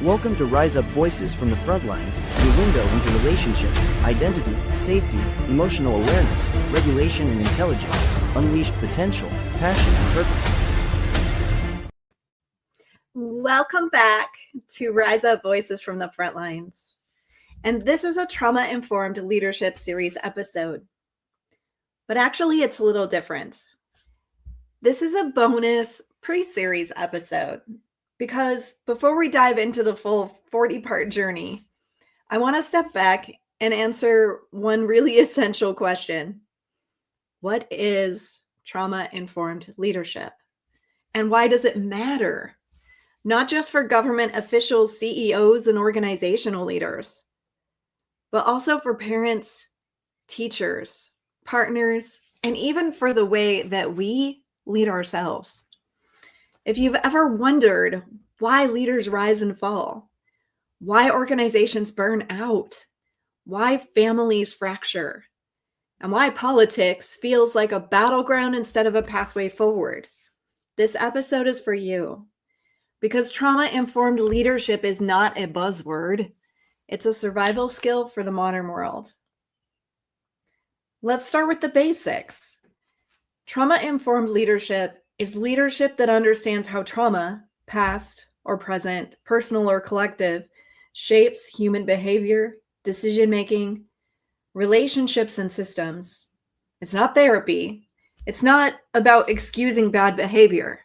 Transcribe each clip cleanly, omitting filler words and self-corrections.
Welcome to Rise Up Voices from the Frontlines, your window into relationships, identity, safety, emotional awareness, regulation and intelligence, unleashed potential, passion and purpose. Welcome back to Rise Up Voices from the Frontlines. And this is a trauma-informed leadership series episode. But actually, it's a little different. This is a bonus pre-series episode because before we dive into the full 40-part journey, I want to step back and answer one really essential question. What is trauma-informed leadership? And why does it matter? Not just for government officials, CEOs, and organizational leaders, but also for parents, teachers, partners, and even for the way that we lead ourselves. If you've ever wondered why leaders rise and fall, why organizations burn out, why families fracture, and why politics feels like a battleground instead of a pathway forward, this episode is for you. Because trauma-informed leadership is not a buzzword, it's a survival skill for the modern world. Let's start with the basics. Trauma-informed leadership is leadership that understands how trauma, past or present, personal or collective, shapes human behavior, decision-making, relationships, and systems. It's not therapy. It's not about excusing bad behavior.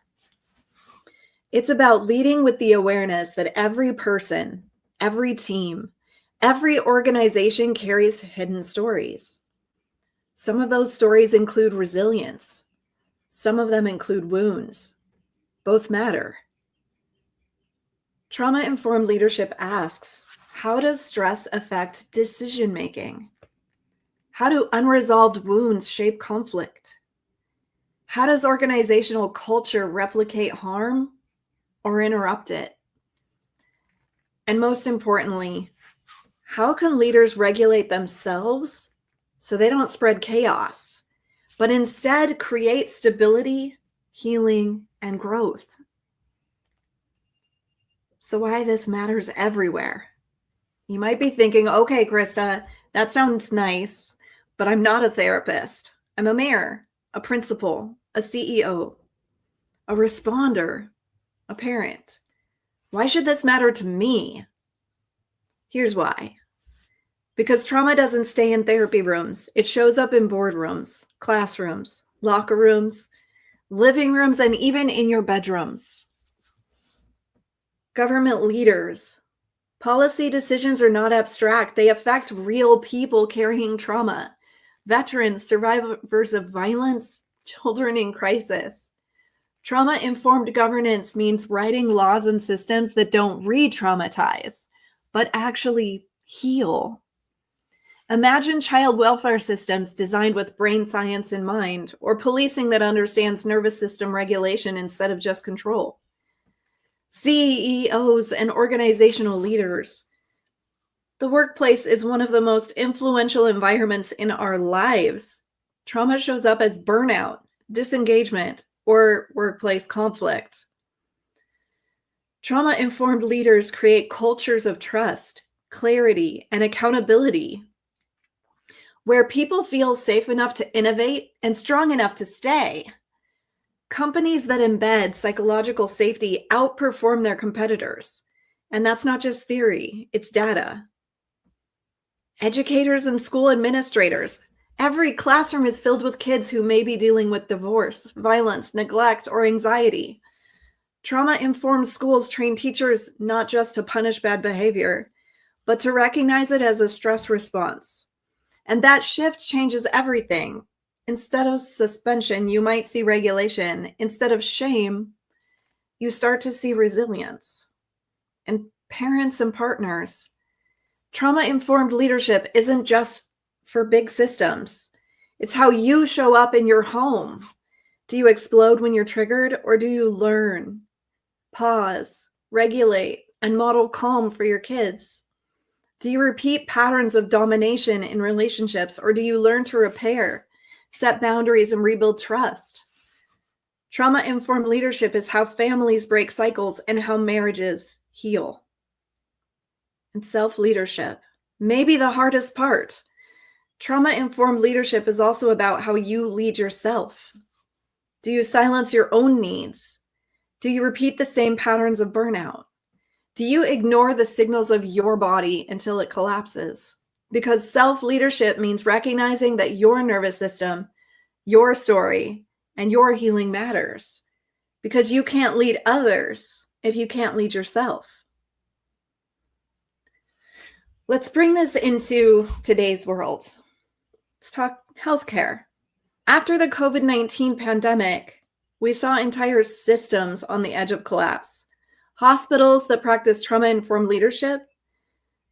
It's about leading with the awareness that every person, every team, every organization carries hidden stories. Some of those stories include resilience. Some of them include wounds. Both matter. Trauma-informed leadership asks, how does stress affect decision-making? How do unresolved wounds shape conflict? How does organizational culture replicate harm or interrupt it? And most importantly, how can leaders regulate themselves so they don't spread chaos, but instead create stability, healing, and growth? So why this matters everywhere. You might be thinking, okay, Krista, that sounds nice, but I'm not a therapist. I'm a mayor, a principal, a CEO, a responder, a parent. Why should this matter to me? Here's why. Because trauma doesn't stay in therapy rooms. It shows up in boardrooms, classrooms, locker rooms, living rooms, and even in your bedrooms. Government leaders. Policy decisions are not abstract. They affect real people carrying trauma. Veterans, survivors of violence, children in crisis. Trauma-informed governance means writing laws and systems that don't re-traumatize, but actually heal. Imagine child welfare systems designed with brain science in mind, or policing that understands nervous system regulation instead of just control. CEOs and organizational leaders. The workplace is one of the most influential environments in our lives. Trauma shows up as burnout, disengagement, or workplace conflict. Trauma-informed leaders create cultures of trust, clarity, and accountability, where people feel safe enough to innovate and strong enough to stay. Companies that embed psychological safety outperform their competitors. And that's not just theory, it's data. Educators and school administrators. Every classroom is filled with kids who may be dealing with divorce, violence, neglect, or anxiety. Trauma-informed schools train teachers not just to punish bad behavior, but to recognize it as a stress response. And that shift changes everything. Instead of suspension, you might see regulation. Instead of shame, you start to see resilience. And parents and partners, trauma-informed leadership isn't just for big systems. It's how you show up in your home. Do you explode when you're triggered, or do you learn, pause, regulate, and model calm for your kids? Do you repeat patterns of domination in relationships, or do you learn to repair, set boundaries, and rebuild trust? Trauma-informed leadership is how families break cycles and how marriages heal. and self-leadership may be the hardest part. Trauma-informed leadership is also about how you lead yourself. Do you silence your own needs? Do you repeat the same patterns of burnout? Do you ignore the signals of your body until it collapses? Because self-leadership means recognizing that your nervous system, your story, and your healing matters. Because you can't lead others if you can't lead yourself. Let's bring this into today's world. Let's talk healthcare. After the COVID-19 pandemic, we saw entire systems on the edge of collapse. Hospitals that practice trauma-informed leadership,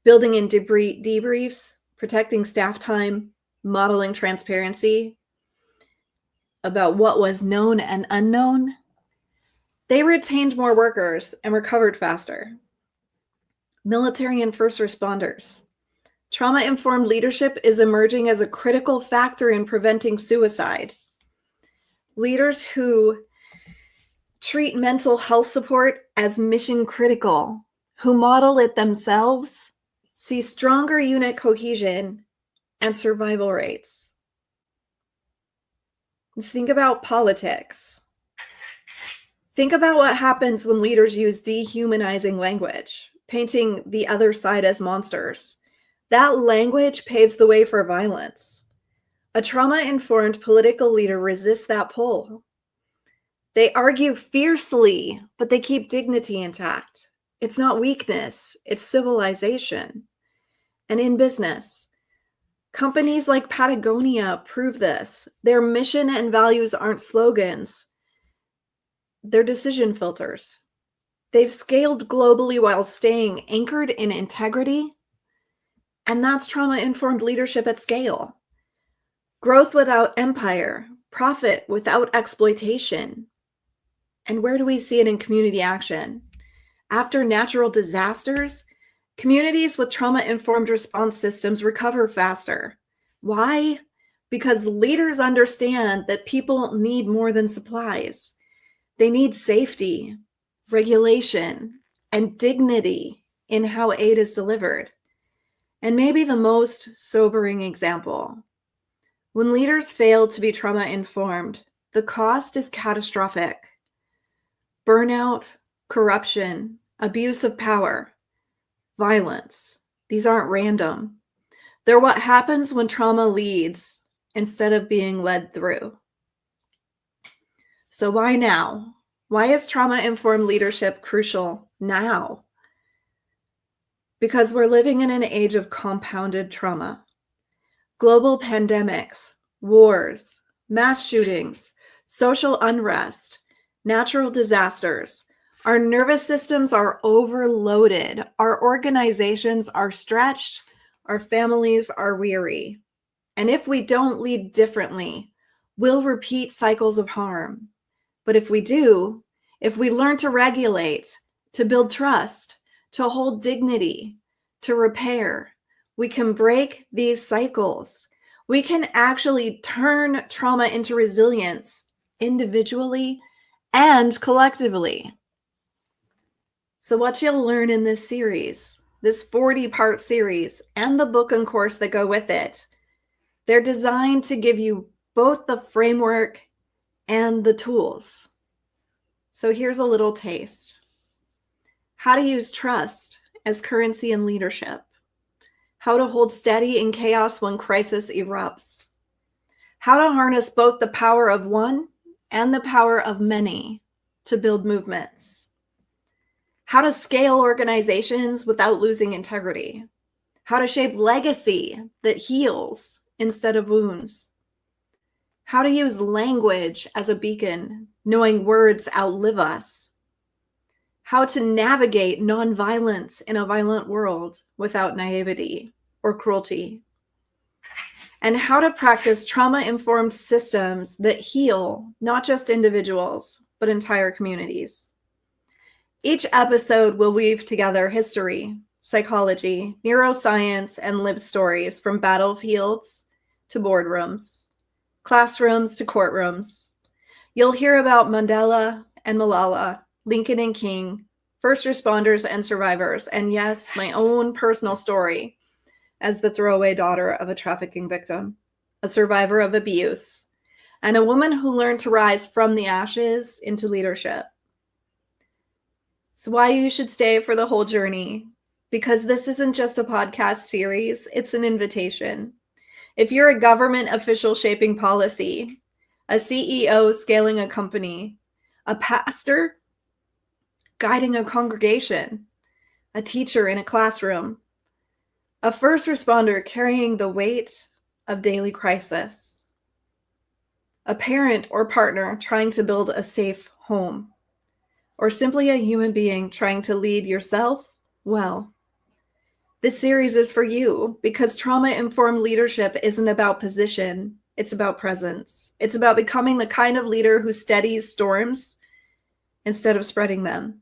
building in debriefs, protecting staff time, modeling transparency about what was known and unknown. They retained more workers and recovered faster. Military and first responders. Trauma-informed leadership is emerging as a critical factor in preventing suicide. Leaders who treat mental health support as mission critical, who model it themselves, see stronger unit cohesion and survival rates. Let's think about politics. Think about what happens when leaders use dehumanizing language, painting the other side as monsters. That language paves the way for violence. A trauma-informed political leader resists that pull. They argue fiercely, but they keep dignity intact. It's not weakness, it's civilization. And in business, companies like Patagonia prove this. Their mission and values aren't slogans. They're decision filters. They've scaled globally while staying anchored in integrity. And that's trauma-informed leadership at scale. Growth without empire, profit without exploitation. And where do we see it in community action? After natural disasters, communities with trauma-informed response systems recover faster. Why? Because leaders understand that people need more than supplies. They need safety, regulation, and dignity in how aid is delivered. And maybe the most sobering example, when leaders fail to be trauma-informed, the cost is catastrophic. Burnout, corruption, abuse of power, violence. These aren't random. They're what happens when trauma leads instead of being led through. So why now? Why is trauma-informed leadership crucial now? Because we're living in an age of compounded trauma. Global pandemics, wars, mass shootings, social unrest, natural disasters. Our nervous systems are overloaded. Our organizations are stretched. Our families are weary. And if we don't lead differently, we'll repeat cycles of harm. But if we do, if we learn to regulate, to build trust, to hold dignity, to repair, we can break these cycles. We can actually turn trauma into resilience individually and collectively. So what you'll learn in this series, this 40-part series, and the book and course that go with it, they're designed to give you both the framework and the tools. So here's a little taste. How to use trust as currency in leadership. How to hold steady in chaos when crisis erupts. How to harness both the power of one and the power of many to build movements. How to scale organizations without losing integrity. How to shape legacy that heals instead of wounds. How to use language as a beacon, knowing words outlive us. How to navigate nonviolence in a violent world without naivety or cruelty. And how to practice trauma-informed systems that heal not just individuals, but entire communities. Each episode will weave together history, psychology, neuroscience, and lived stories from battlefields to boardrooms, classrooms to courtrooms. You'll hear about Mandela and Malala, Lincoln and King, first responders and survivors, and yes, my own personal story as the throwaway daughter of a trafficking victim, a survivor of abuse, and a woman who learned to rise from the ashes into leadership. It's why you should stay for the whole journey, because this isn't just a podcast series, it's an invitation. If you're a government official shaping policy, a CEO scaling a company, a pastor guiding a congregation, a teacher in a classroom, a first responder carrying the weight of daily crisis, a parent or partner trying to build a safe home, or simply a human being trying to lead yourself well. This series is for you because trauma-informed leadership isn't about position, it's about presence. It's about becoming the kind of leader who steadies storms instead of spreading them.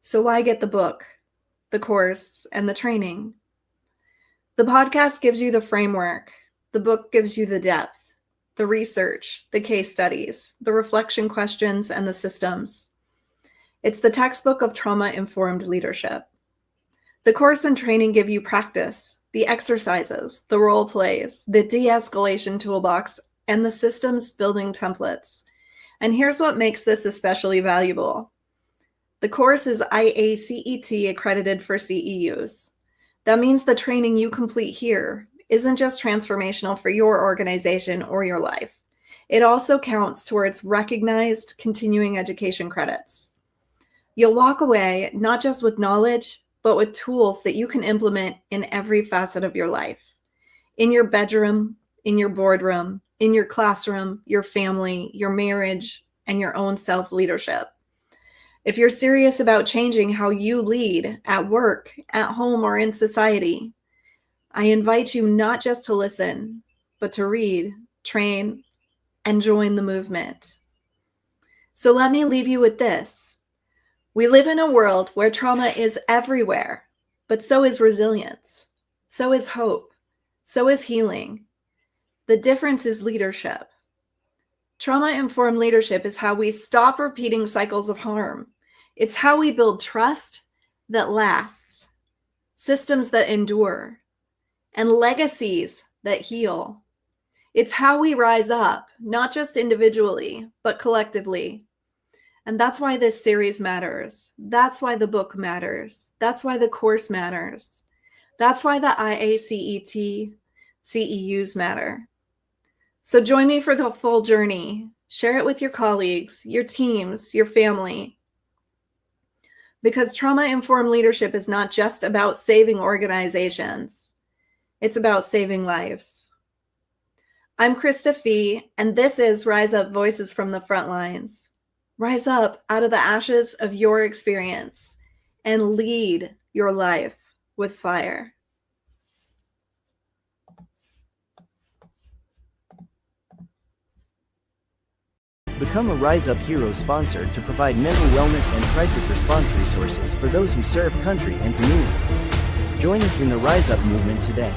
So why get the book, the course, and the training? The podcast gives you the framework. The book gives you the depth, the research, the case studies, the reflection questions, and the systems. It's the textbook of trauma-informed leadership. The course and training give you practice, the exercises, the role plays, the de-escalation toolbox, and the systems building templates. And here's what makes this especially valuable. The course is IACET accredited for CEUs. That means the training you complete here isn't just transformational for your organization or your life. It also counts towards recognized continuing education credits. You'll walk away not just with knowledge, but with tools that you can implement in every facet of your life. In your bedroom, in your boardroom, in your classroom, your family, your marriage, and your own self-leadership. If you're serious about changing how you lead at work, at home, or in society, I invite you not just to listen, but to read, train, and join the movement. So let me leave you with this. We live in a world where trauma is everywhere, but so is resilience, so is hope, so is healing. The difference is leadership. Trauma-informed leadership is how we stop repeating cycles of harm. It's how we build trust that lasts, systems that endure, and legacies that heal. It's how we rise up, not just individually, but collectively. And that's why this series matters. That's why the book matters. That's why the course matters. That's why the IACET CEUs matter. So join me for the full journey. Share it with your colleagues, your teams, your family. Because trauma-informed leadership is not just about saving organizations. It's about saving lives. I'm Krista Fee, and this is Rise Up Voices from the Front Lines. Rise up out of the ashes of your experience and lead your life with fire. Become a Rise Up Hero sponsor to provide mental wellness and crisis response resources for those who serve country and community. Join us in the Rise Up movement today.